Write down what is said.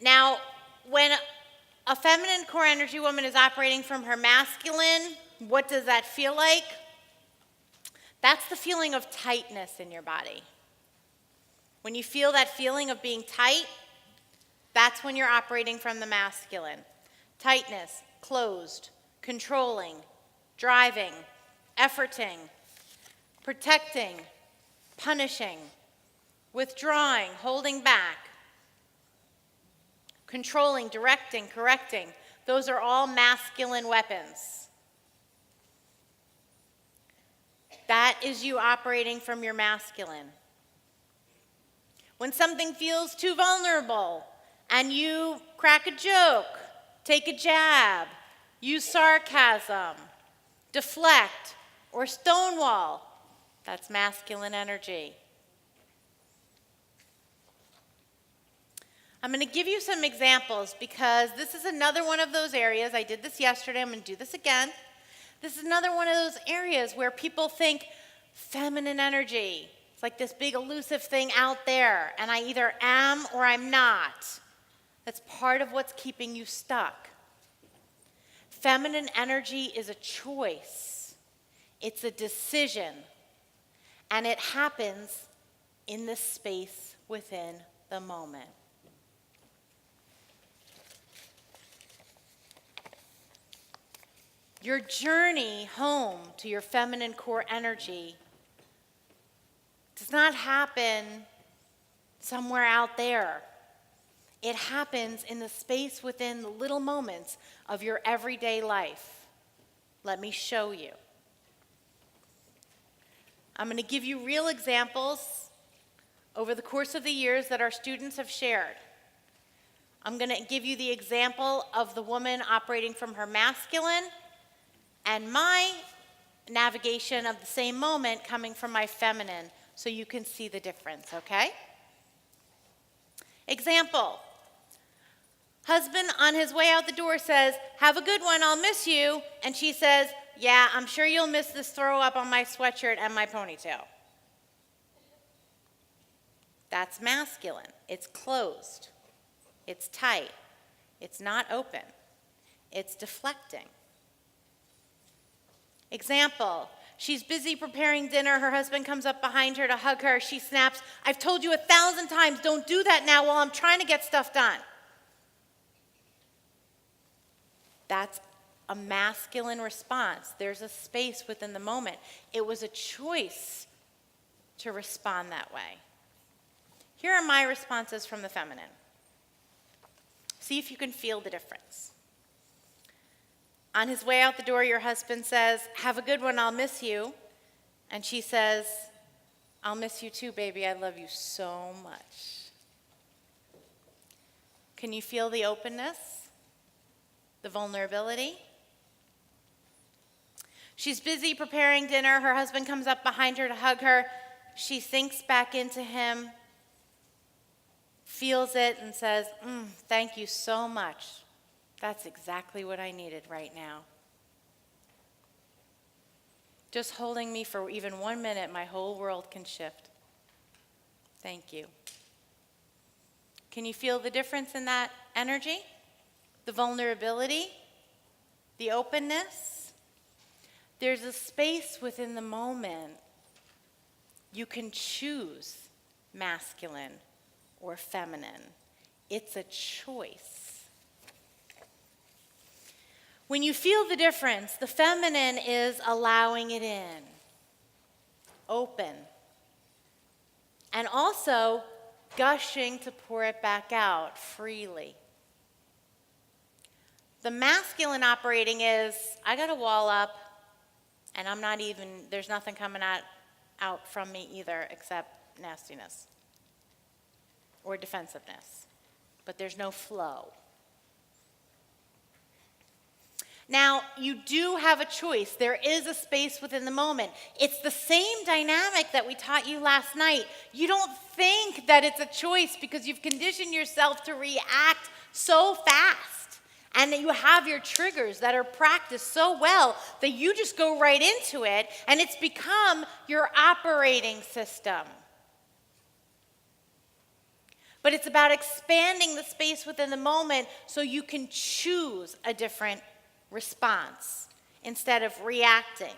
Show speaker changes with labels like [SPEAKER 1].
[SPEAKER 1] Now, when a feminine core energy woman is operating from her masculine, what does that feel like? That's the feeling of tightness in your body. When you feel that feeling of being tight, that's when you're operating from the masculine. Tightness, closed, controlling, driving, efforting, protecting, punishing, withdrawing, holding back, controlling, directing, correcting. Those are all masculine weapons. That is you operating from your masculine. When something feels too vulnerable and you crack a joke, take a jab, use sarcasm, deflect, or stonewall, that's masculine energy. I'm going to give you some examples because this is another one of those areas. I did this yesterday. I'm going to do this again. This is another one of those areas where people think feminine energy. It's like this big elusive thing out there, and I either am or I'm not. That's part of what's keeping you stuck. Feminine energy is a choice. It's a decision. And it happens in the space within the moment. Your journey home to your feminine core energy does not happen somewhere out there. It happens in the space within the little moments of your everyday life. Let me show you. I'm going to give you real examples over the course of the years that our students have shared. I'm going to give you the example of the woman operating from her masculine and my navigation of the same moment coming from my feminine, so you can see the difference, okay? Example. Husband on his way out the door says, "Have a good one, I'll miss you." And she says, "Yeah, I'm sure you'll miss this throw up on my sweatshirt and my ponytail." That's masculine. It's closed. It's tight. It's not open. It's deflecting. Example, she's busy preparing dinner. Her husband comes up behind her to hug her. She snaps, "I've told you 1,000 times, don't do that now while I'm trying to get stuff done." That's a masculine response. There's a space within the moment. It was a choice to respond that way. Here are my responses from the feminine. See if you can feel the difference. On his way out the door, your husband says, "Have a good one, I'll miss you." And she says, "I'll miss you too, baby. I love you so much." Can you feel the openness? The vulnerability? She's busy preparing dinner. Her husband comes up behind her to hug her. She sinks back into him, feels it, and says, "Thank you so much. That's exactly what I needed right now. Just holding me for even 1 minute, my whole world can shift. Thank you." Can you feel the difference in that energy? The vulnerability? The openness? There's a space within the moment. You can choose masculine or feminine. It's a choice. When you feel the difference, the feminine is allowing it in, open, and also gushing to pour it back out freely. The masculine operating is, I got a wall up, and there's nothing coming out from me either except nastiness or defensiveness, but there's no flow. Now, you do have a choice. There is a space within the moment. It's the same dynamic that we taught you last night. You don't think that it's a choice because you've conditioned yourself to react so fast and that you have your triggers that are practiced so well that you just go right into it and it's become your operating system. But it's about expanding the space within the moment so you can choose a different response instead of reacting.